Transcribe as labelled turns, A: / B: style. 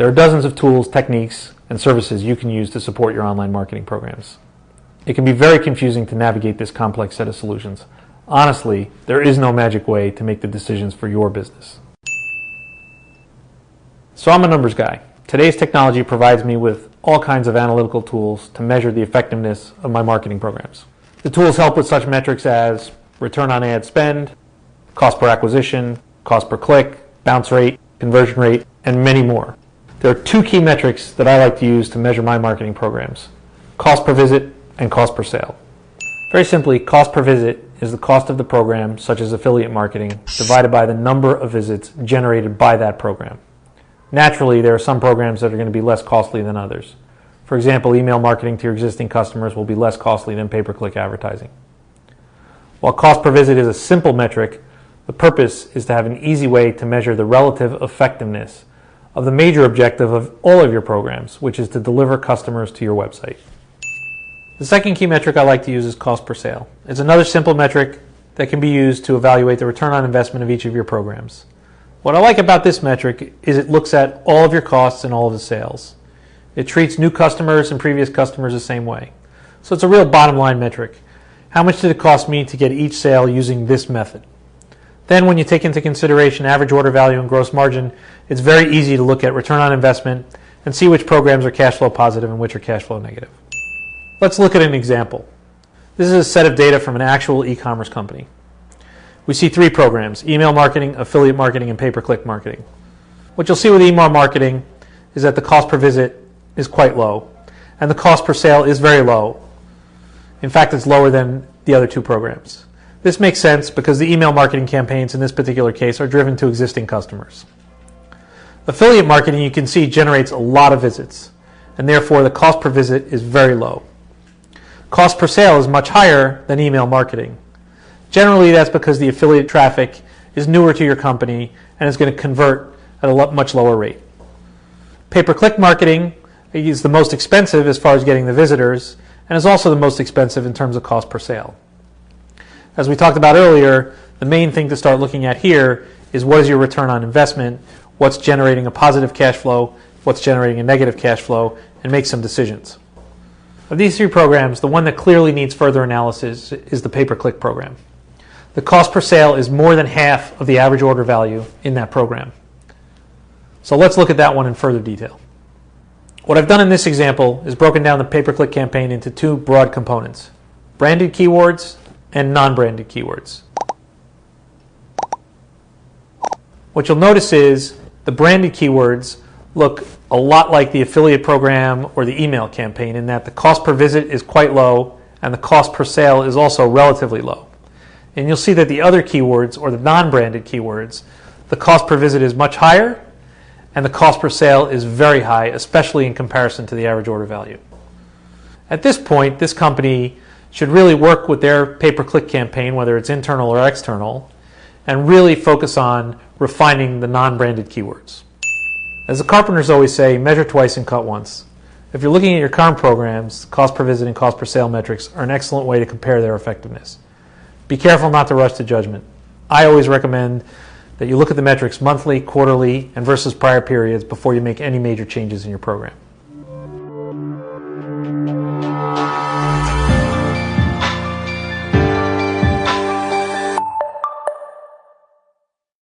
A: There are dozens of tools, techniques, and services you can use to support your online marketing programs. It can be very confusing to navigate this complex set of solutions. Honestly, there is no magic way to make the decisions for your business. So I'm a numbers guy. Today's technology provides me with all kinds of analytical tools to measure the effectiveness of my marketing programs. The tools help with such metrics as return on ad spend, cost per acquisition, cost per click, bounce rate, conversion rate, and many more. There are two key metrics that I like to use to measure my marketing programs: cost per visit and cost per sale. Very simply, cost per visit is the cost of the program, such as affiliate marketing, divided by the number of visits generated by that program. Naturally, there are some programs that are going to be less costly than others. For example, email marketing to your existing customers will be less costly than pay-per-click advertising. While cost per visit is a simple metric, the purpose is to have an easy way to measure the relative effectiveness of the major objective of all of your programs, which is to deliver customers to your website. The second key metric I like to use is cost per sale. It's another simple metric that can be used to evaluate the return on investment of each of your programs. What I like about this metric is it looks at all of your costs and all of the sales. It treats new customers and previous customers the same way. So it's a real bottom line metric. How much did it cost me to get each sale using this method? Then when you take into consideration average order value and gross margin, it's very easy to look at return on investment and see which programs are cash flow positive and which are cash flow negative. Let's look at an example. This is a set of data from an actual e-commerce company. We see three programs: email marketing, affiliate marketing, and pay-per-click marketing. What you'll see with email marketing is that the cost per visit is quite low, and the cost per sale is very low. In fact, it's lower than the other two programs. This makes sense because the email marketing campaigns in this particular case are driven to existing customers. Affiliate marketing, you can see, generates a lot of visits, and therefore the cost per visit is very low. Cost per sale is much higher than email marketing. Generally, that's because the affiliate traffic is newer to your company and is going to convert at a much lower rate. Pay-per-click marketing is the most expensive as far as getting the visitors, and is also the most expensive in terms of cost per sale. As we talked about earlier, the main thing to start looking at here is what is your return on investment, what's generating a positive cash flow, what's generating a negative cash flow, and make some decisions. Of these three programs, the one that clearly needs further analysis is the pay-per-click program. The cost per sale is more than half of the average order value in that program. So let's look at that one in further detail. What I've done in this example is broken down the pay-per-click campaign into two broad components: branded keywords and non-branded keywords. What you'll notice is the branded keywords look a lot like the affiliate program or the email campaign in that the cost per visit is quite low and the cost per sale is also relatively low. And you'll see that the other keywords, or the non-branded keywords, the cost per visit is much higher and the cost per sale is very high, especially in comparison to the average order value. At this point, this company should really work with their pay-per-click campaign, whether it's internal or external, and really focus on refining the non-branded keywords. As the carpenters always say, measure twice and cut once. If you're looking at your current programs, cost per visit and cost per sale metrics are an excellent way to compare their effectiveness. Be careful not to rush to judgment. I always recommend that you look at the metrics monthly, quarterly, and versus prior periods before you make any major changes in your program.